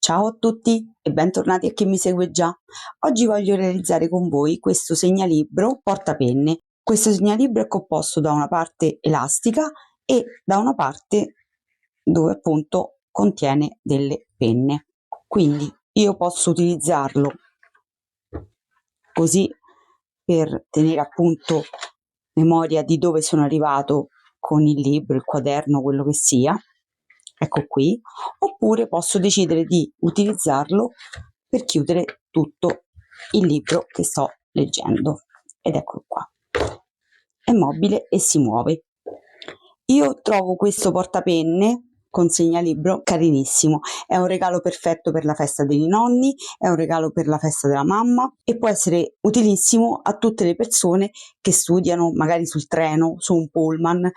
Ciao a tutti e bentornati a chi mi segue già. Oggi voglio realizzare con voi questo segnalibro portapenne. Questo segnalibro è composto da una parte elastica e da una parte dove appunto contiene delle penne. Quindi io posso utilizzarlo così per tenere appunto memoria di dove sono arrivato con il libro, il quaderno, quello che sia. Ecco qui, oppure posso decidere di utilizzarlo per chiudere tutto il libro che sto leggendo. Ed eccolo qua. È mobile e si muove. Io trovo questo portapenne con segnalibro carinissimo, è un regalo perfetto per la festa dei nonni, è un regalo per la festa della mamma e può essere utilissimo a tutte le persone che studiano magari sul treno, su un pullman,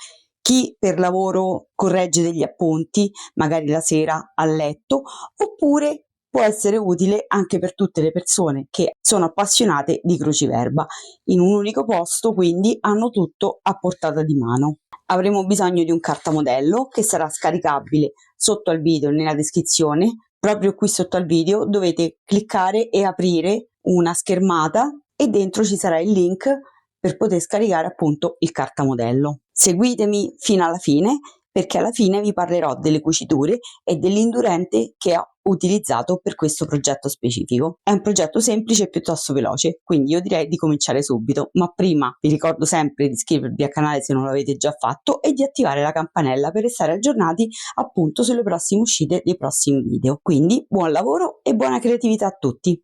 chi per lavoro corregge degli appunti, magari la sera a letto, oppure può essere utile anche per tutte le persone che sono appassionate di cruciverba. In un unico posto, quindi, hanno tutto a portata di mano. Avremo bisogno di un cartamodello che sarà scaricabile sotto al video nella descrizione. Proprio qui sotto al video dovete cliccare e aprire una schermata e dentro ci sarà il link per poter scaricare appunto il cartamodello. Seguitemi fino alla fine perché alla fine vi parlerò delle cuciture e dell'indurente che ho utilizzato per questo progetto specifico. È un progetto semplice e piuttosto veloce, quindi io direi di cominciare subito, ma prima vi ricordo sempre di iscrivervi al canale se non l'avete già fatto e di attivare la campanella per restare aggiornati appunto sulle prossime uscite dei prossimi video. Quindi buon lavoro e buona creatività a tutti!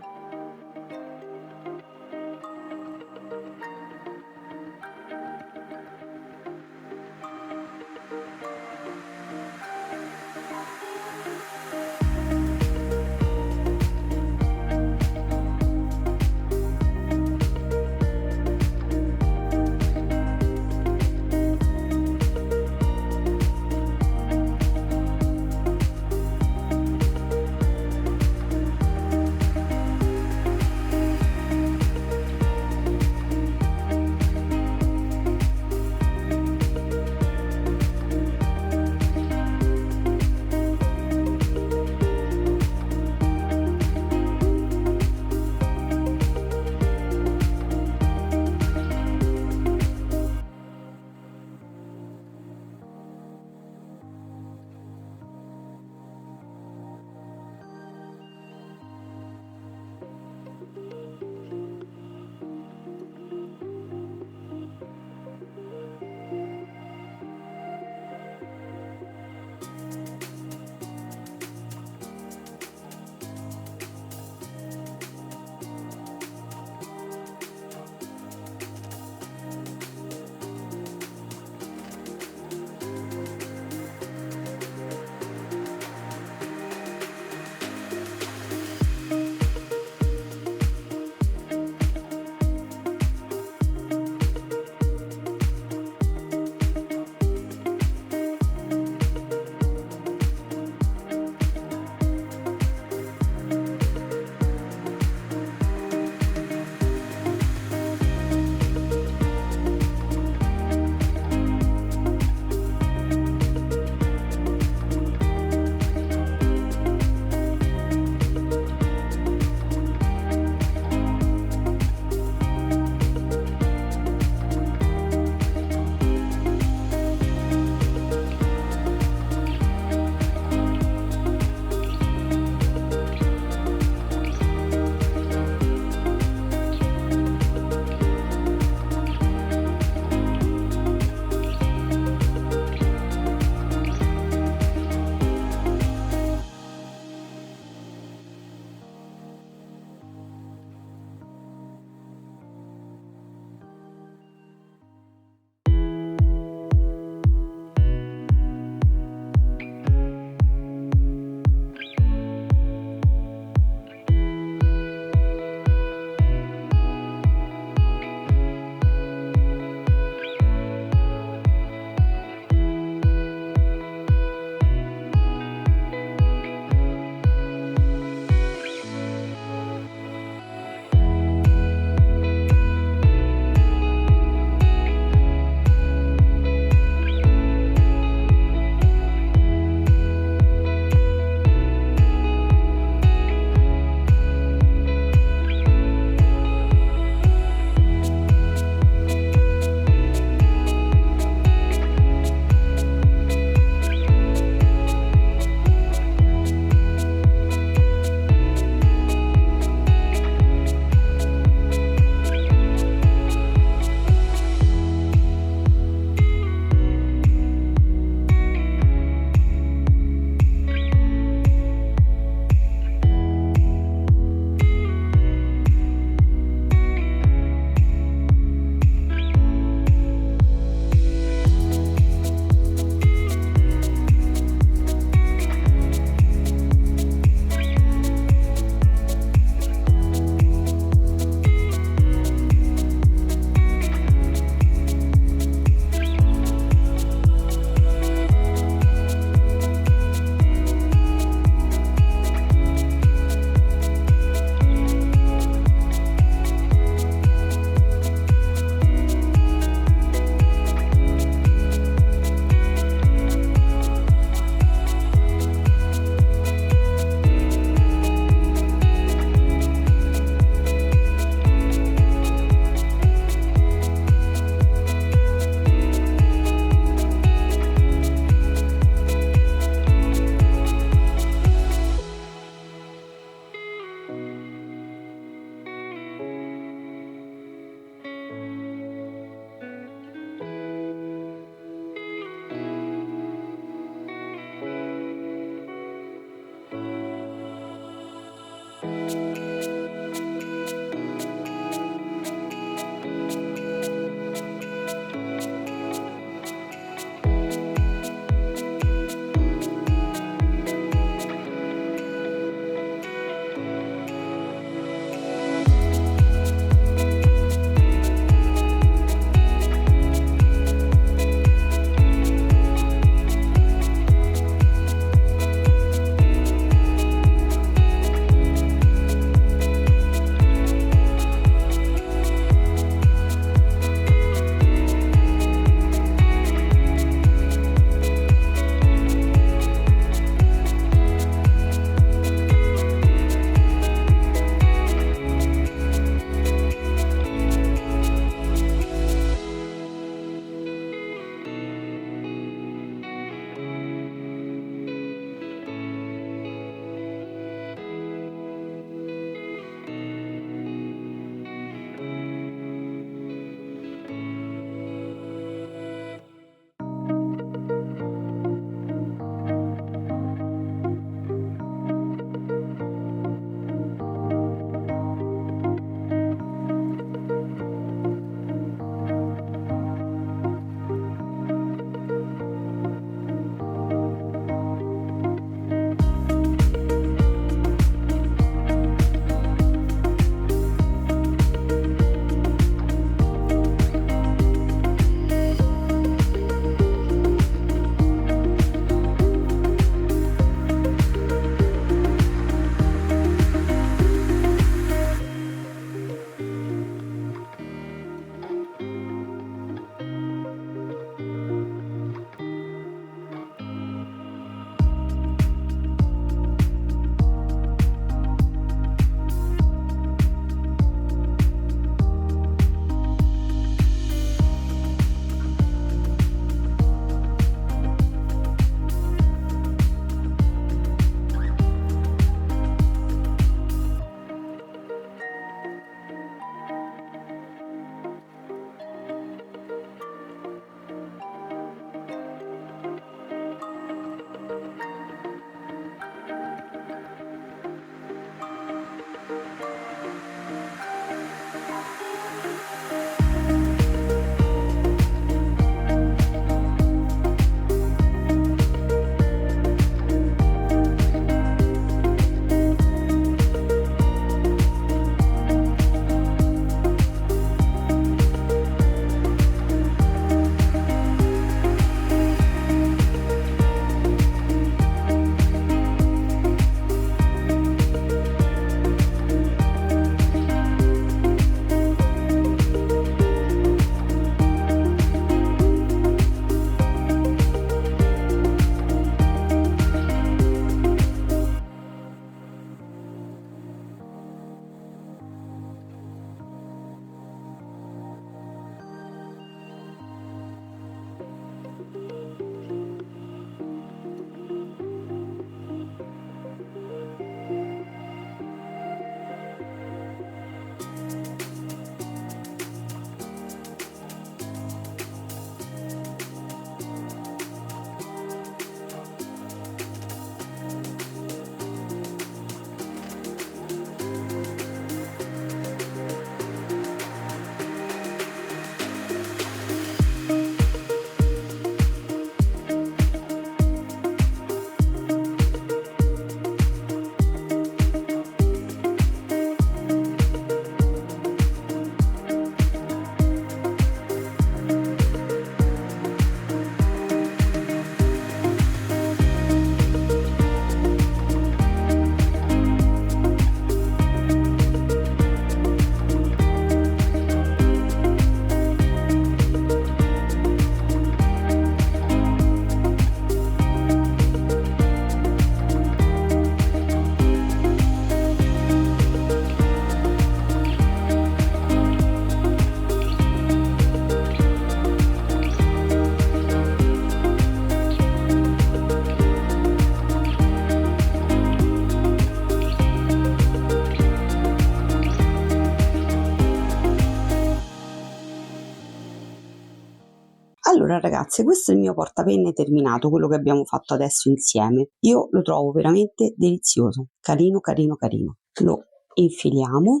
Allora ragazze, questo è il mio portapenne terminato, quello che abbiamo fatto adesso insieme. Io lo trovo veramente delizioso, carino carino carino. Lo infiliamo,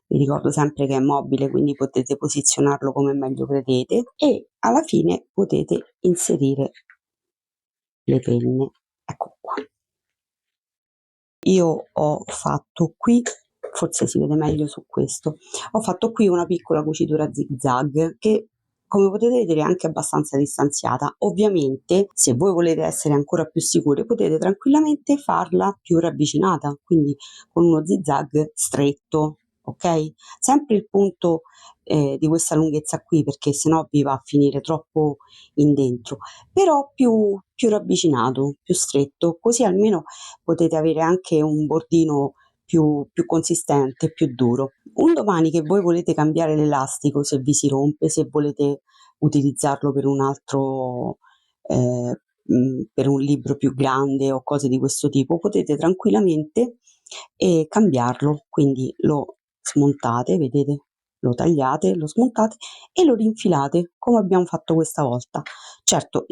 vi ricordo sempre che è mobile, quindi potete posizionarlo come meglio credete, e alla fine potete inserire le penne. Ecco qua. Io ho fatto qui, forse si vede meglio su questo, ho fatto qui una piccola cucitura zig zag che, come potete vedere, è anche abbastanza distanziata. Ovviamente, se voi volete essere ancora più sicuri, potete tranquillamente farla più ravvicinata, quindi con uno zig zag stretto, ok? Sempre il punto di questa lunghezza qui, perché sennò vi va a finire troppo in dentro, però più ravvicinato, più stretto, così almeno potete avere anche un bordino più consistente, più duro. Un domani che voi volete cambiare l'elastico, se vi si rompe, se volete utilizzarlo per un altro, per un libro più grande o cose di questo tipo, potete tranquillamente cambiarlo, quindi lo smontate, vedete? Lo tagliate, lo smontate e lo rinfilate come abbiamo fatto questa volta. Certo,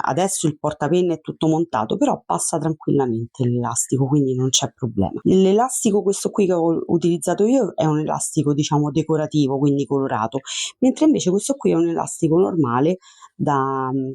adesso il portapenne è tutto montato, però passa tranquillamente l'elastico, quindi non c'è problema. L'elastico, questo qui che ho utilizzato io, è un elastico diciamo decorativo, quindi colorato, mentre invece questo qui è un elastico normale,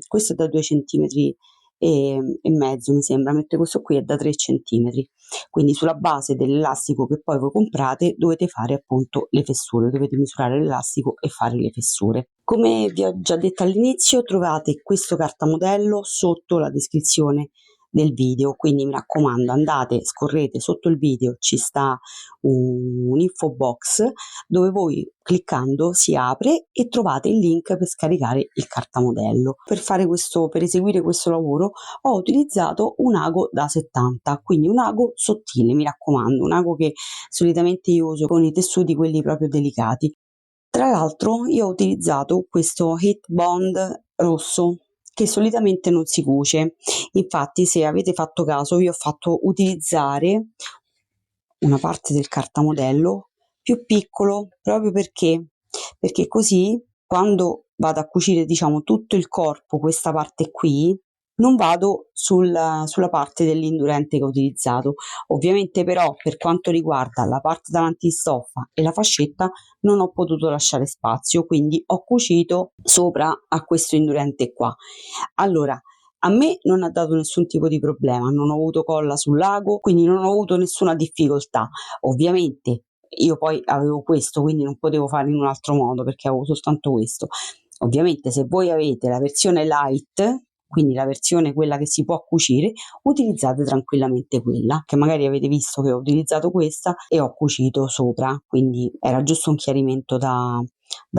questo è da 2 centimetri e mezzo mi sembra, mentre questo qui è da 3 centimetri. Quindi sulla base dell'elastico che poi voi comprate dovete fare appunto le fessure, dovete misurare l'elastico e fare le fessure. Come vi ho già detto all'inizio, trovate questo cartamodello sotto la descrizione del video, quindi mi raccomando, andate, scorrete sotto il video, ci sta un info box dove voi cliccando si apre e trovate il link per scaricare il cartamodello. Per eseguire questo lavoro ho utilizzato un ago da 70, quindi un ago sottile, mi raccomando, un ago che solitamente io uso con i tessuti quelli proprio delicati. Tra l'altro io ho utilizzato questo Heat Bond rosso che solitamente non si cuce, infatti se avete fatto caso vi ho fatto utilizzare una parte del cartamodello più piccolo proprio perché così quando vado a cucire diciamo tutto il corpo, questa parte qui, non vado sulla parte dell'indurente che ho utilizzato. Ovviamente però per quanto riguarda la parte davanti di stoffa e la fascetta non ho potuto lasciare spazio, quindi ho cucito sopra a questo indurente qua. Allora, a me non ha dato nessun tipo di problema, non ho avuto colla sul lago, quindi non ho avuto nessuna difficoltà. Ovviamente io poi avevo questo, quindi non potevo fare in un altro modo perché avevo soltanto questo. Ovviamente se voi avete la versione light, quindi la versione quella che si può cucire, utilizzate tranquillamente quella, che magari avete visto che ho utilizzato questa e ho cucito sopra, quindi era giusto un chiarimento da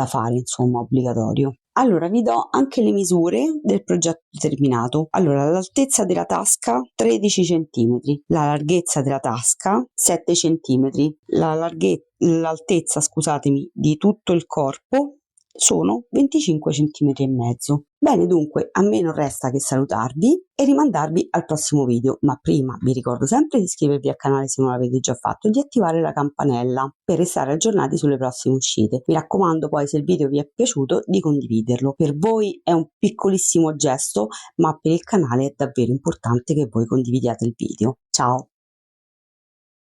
fare, insomma, obbligatorio. Allora, vi do anche le misure del progetto terminato. Allora, l'altezza della tasca 13 cm, la larghezza della tasca 7 cm, l'altezza, scusatemi, di tutto il corpo sono 25 cm e mezzo. Bene, dunque a me non resta che salutarvi e rimandarvi al prossimo video, ma prima vi ricordo sempre di iscrivervi al canale se non l'avete già fatto e di attivare la campanella per restare aggiornati sulle prossime uscite. Mi raccomando poi, se il video vi è piaciuto, di condividerlo. Per voi è un piccolissimo gesto, ma per il canale è davvero importante che voi condividiate il video. Ciao!